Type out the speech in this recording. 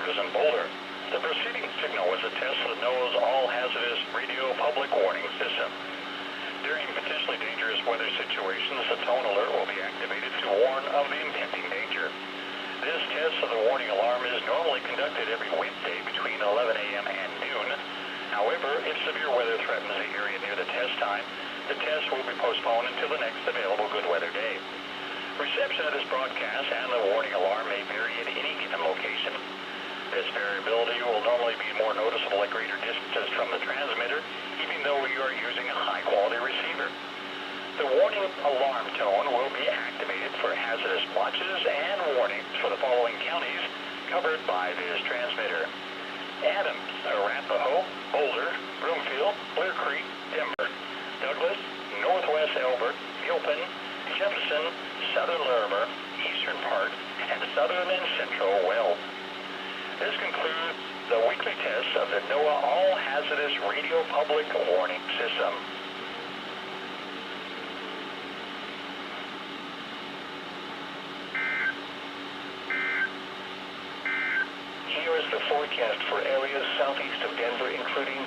headquarters in Boulder. The preceding signal was a test of NOAA's all-hazardous radio public warning system. During potentially dangerous weather situations, the tone alert will be activated to warn of the impending danger. This test of the warning alarm is normally conducted every Wednesday between 11 a.m. and noon. However, if severe weather threatens the area near the test time, the test will be postponed until the next available good weather day. Reception of this broadcast and the warning alarm may vary at any given location. This variability will normally be more noticeable at greater distances from the transmitter, even though you are using a high-quality receiver. The warning alarm tone will be activated for hazardous watches and warnings for the following counties covered by this transmitter: Adams, Arapahoe, Boulder, Broomfield, Clear Creek, Denver, Douglas, Northwest Elbert, Gilpin, Jefferson, Southern Larimer, Eastern Park, and Southern and Central Weld. This concludes the weekly test of the NOAA All-Hazardous Radio Public Warning System. Here is the forecast for areas southeast of Denver, including